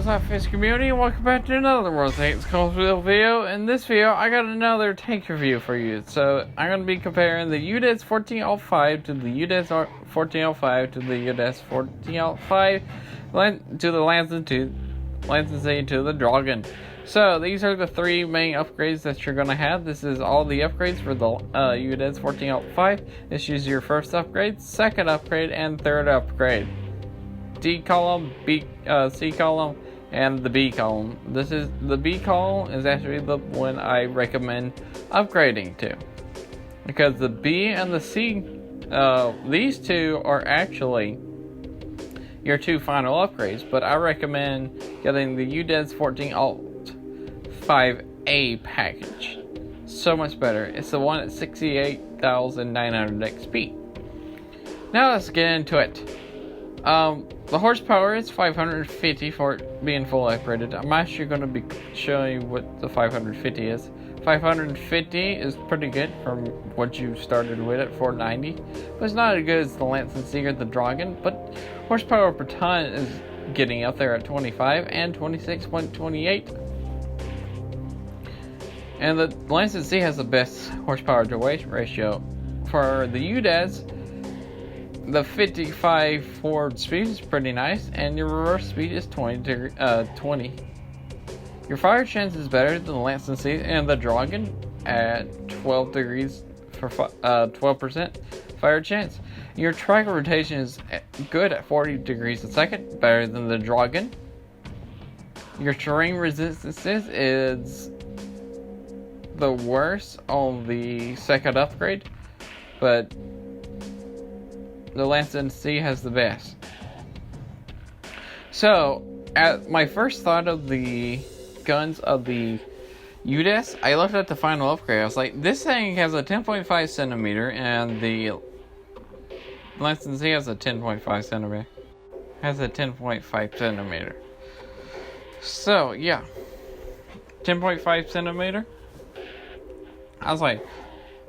SLAPAFISH community, and welcome back to another World Tanks Call video. In this video, I got another tank review for you. So, I'm going to be comparing the Udes 1405 to the Udes 1405 to the Udes 1405 to the Lancet to the Dragon. So, these are the three main upgrades that you're going to have. This is all the upgrades for the Udes 1405. This is your first upgrade, second upgrade, and third upgrade. D column, C column, and the B column. The B column is actually the one I recommend upgrading to, because the B and the C, these two are actually your two final upgrades. But I recommend getting the Udes 14 Alt 5A package. So much better. It's the one at 68,900 XP. Now let's get into it. The horsepower is 550 for it being full upgraded. I'm actually going to be showing you what the 550 is. 550 is pretty good from what you started with at 490, but it's not as good as the Lancet or the Dragon. But horsepower per ton is getting up there at 25 and 26.28. And the Lancet has the best horsepower to weight ratio. For the Udes, the 55 forward speed is pretty nice, and your reverse speed is 20. Your fire chance is better than the Lancet and the Dragon at 12 degrees for 12% fire chance. Your track rotation is good at 40 degrees a second, better than the Dragon. Your terrain resistance is the worst on the second upgrade, but the Lancet has the best. So, at my first thought of the guns of the Udes, I looked at the final upgrade. I was like, this thing has a 10.5 centimeter, and the Lancet has a 10.5 centimeter. Has a 10.5 centimeter. So, yeah, 10.5 centimeter. I was like,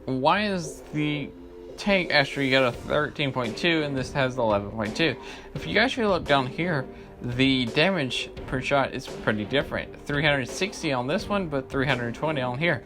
why is the tank actually got a 13.2 and this has 11.2? If you actually look down here, the damage per shot is pretty different. 360 on this one, but 320 on here,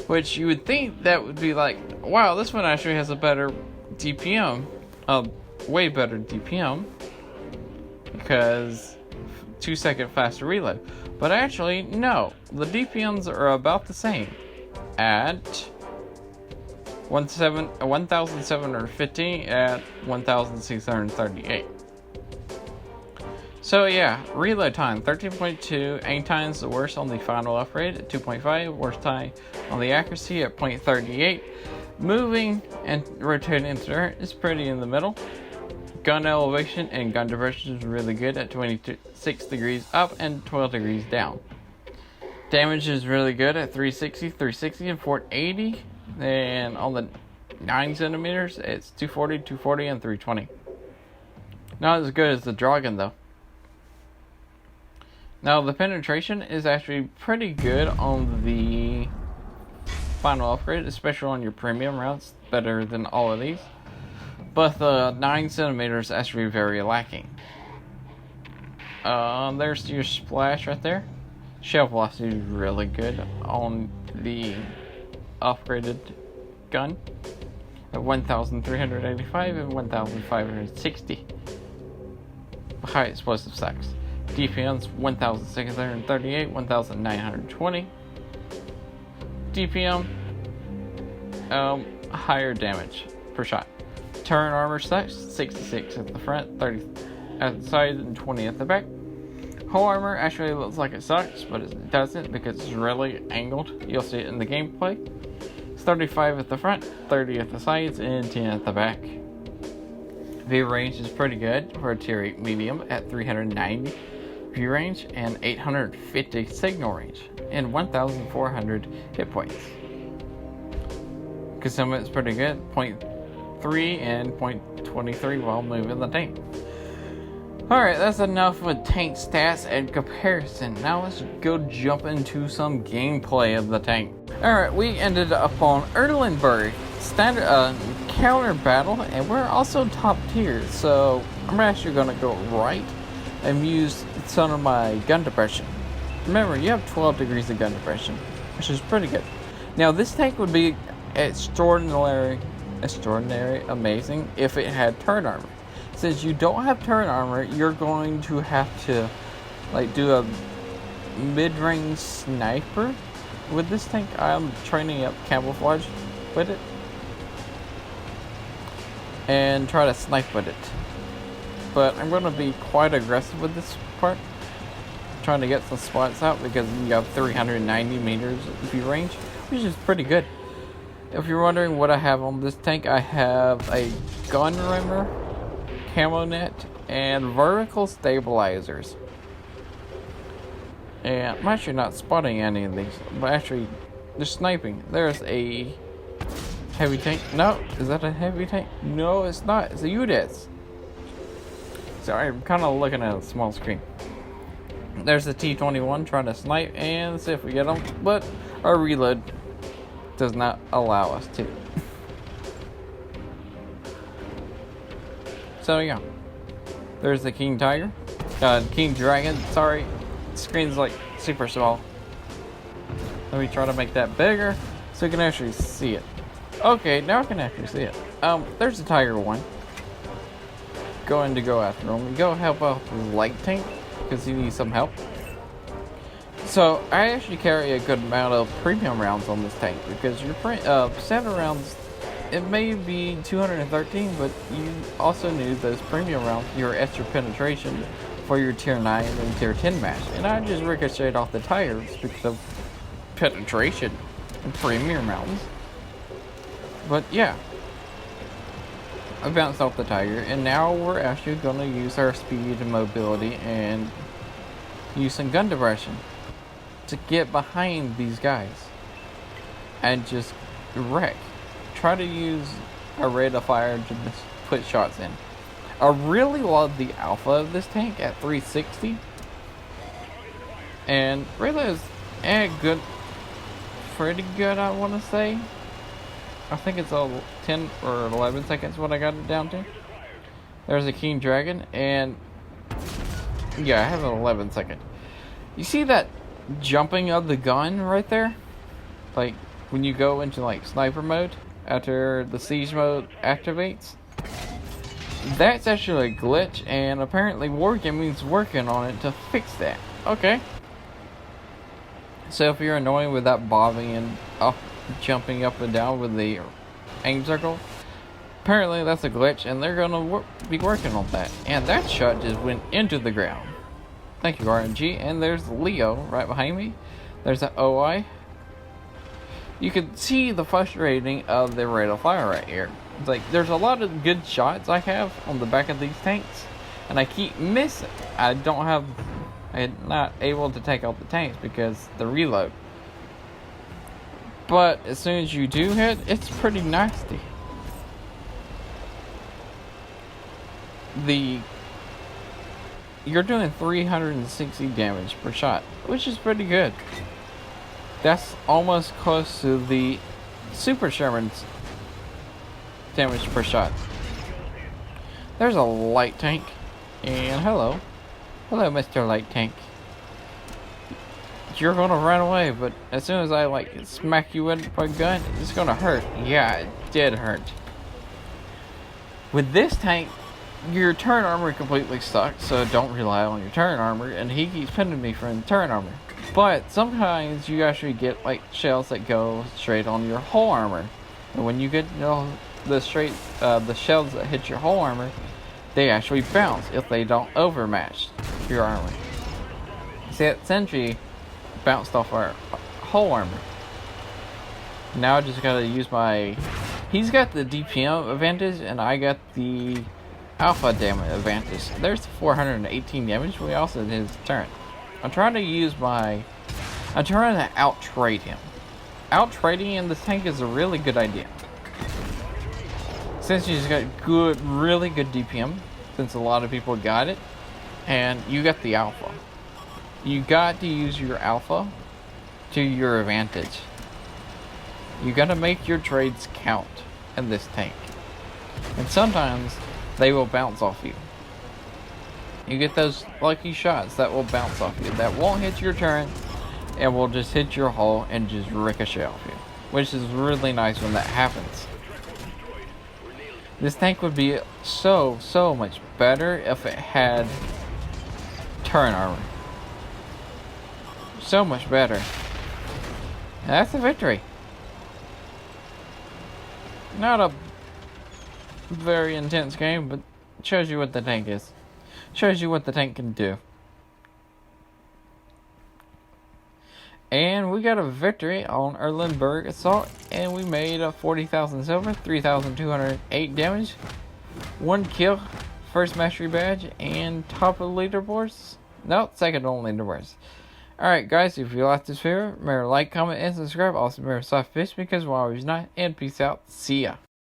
which you would think that would be like, wow, this one actually has a better DPM, way better DPM, because 2-second faster reload. But actually, no, the DPMs are about the same at 1,750 at 1,638. So yeah, reload time 13.2, aim time is the worst on the final upgrade at 2.5, worst time on the accuracy at 0.38. Moving and rotating into turret is pretty in the middle. Gun elevation and gun diversion is really good at 26 degrees up and 12 degrees down. Damage is really good at 360, and 480. And on the 9 centimeters, it's 240, 240, and 320. Not as good as the Dragon, though. Now, the penetration is actually pretty good on the final upgrade, especially on your premium rounds, better than all of these. But the 9 centimeters is actually very lacking. There's your splash right there. Shell velocity is really good on the upgraded gun at 1,385 and 1,560. High explosive stacks. DPM's 1,638, 1,920. DPM, higher damage per shot. Turn armor stacks 66 at the front, 30 at the side, and 20 at the back. Whole armor actually looks like it sucks, but it doesn't because it's really angled. You'll see it in the gameplay. It's 35 at the front, 30 at the sides, and 10 at the back. View range is pretty good for a tier 8 medium at 390 view range and 850 signal range and 1,400 hit points. Concealment is pretty good, 0.3 and 0.23 while moving the tank. Alright, that's enough with tank stats and comparison. Now let's go jump into some gameplay of the tank. Alright, we ended up on Erlenberg, standard counter battle, and we're also top tier, so I'm actually going to go right and use some of my gun depression. Remember, you have 12 degrees of gun depression, which is pretty good. Now, this tank would be extraordinary amazing if it had turret armor. Since you don't have turret armor, you're going to have to like do a mid-range sniper with this tank. I'm training up camouflage with it and try to snipe with it. But I'm going to be quite aggressive with this part, trying to get some spots out because you have 390 meters view range, which is pretty good. If you're wondering what I have on this tank, I have a gun rimmer, camo net, and vertical stabilizers. And I'm actually not spotting any of these, but actually they're sniping. There's a heavy tank. No, is that a heavy tank? No, it's not. It's a Udes. Sorry, I'm kind of looking at a small screen. There's the T-21 trying to snipe and see if we get them, but our reload does not allow us to. So yeah, there's the King Tiger, King Dragon. Sorry, screen's like super small. Let me try to make that bigger so you can actually see it. Okay, now I can actually see it. There's the Tiger one. Going to go after him. We go help out the light tank because he needs some help. So I actually carry a good amount of premium rounds on this tank because your standard rounds, it may be 213, but you also need those premium rounds, your extra penetration for your tier 9 and tier 10 match. And I just ricocheted off the tires because of penetration and premium rounds. But yeah, I bounced off the Tiger, and now we're actually going to use our speed and mobility and use some gun depression to get behind these guys and just wreck. Try to use a rate of fire to just put shots in. I really love the alpha of this tank at 360, and really is good, pretty good, I want to say. I think it's all 10 or 11 seconds what I got it down to. There's a King Dragon, and yeah, I have an 11 second. You see that jumping of the gun right there? Like when you go into like sniper mode after the siege mode activates? That's actually a glitch, and apparently Wargaming's working on it to fix that. Okay. So if you're annoyed with that bobbing and jumping up and down with the aim circle, apparently that's a glitch, and they're gonna be working on that. And that shot just went into the ground. Thank you, RNG. And there's Leo right behind me. There's an OI. You can see the frustrating of the rate of fire right here. It's like there's a lot of good shots I have on the back of these tanks, and I keep missing. I'm not able to take out the tanks because the reload. But as soon as you do hit, it's pretty nasty. You're doing 360 damage per shot, which is pretty good. That's almost close to the Super Sherman's damage per shot. There's a light tank, and hello, Mr. Light Tank. You're gonna run away, but as soon as I like smack you with my gun, it's gonna hurt. Yeah, it did hurt. With this tank, your turret armor completely sucks, so don't rely on your turret armor, and he keeps pinning me from turret armor. But sometimes you actually get like shells that go straight on your whole armor, and when you get the shells that hit your whole armor, they actually bounce if they don't overmatch your armor. See, that sentry bounced off our whole armor. Now I just gotta use my... He's got the DPM advantage, and I got the alpha damage advantage. There's 418 damage. We also did his turn. I'm trying to out-trade him. Out-trading in this tank is a really good idea. Since he's got really good DPM, since a lot of people got it, and you got the alpha. You got to use your alpha to your advantage. You gotta make your trades count in this tank. And sometimes they will bounce off you. You get those lucky shots that will bounce off you, that won't hit your turret, and will just hit your hull and just ricochet off you, which is really nice when that happens. This tank would be so much better if it had turret armor. So much better. And that's a victory. Not a very intense game, but it shows you what the tank is. Shows you what the tank can do. And we got a victory on Erlenberg Assault, and we made a 40,000 silver, 3,208 damage, 1 kill, first mastery badge, and top of the leaderboards. No, second on leaderboards. Alright guys, if you liked this video, remember to like, comment, and subscribe. Also remember SLAPAFISH, because we're always not. And peace out. See ya.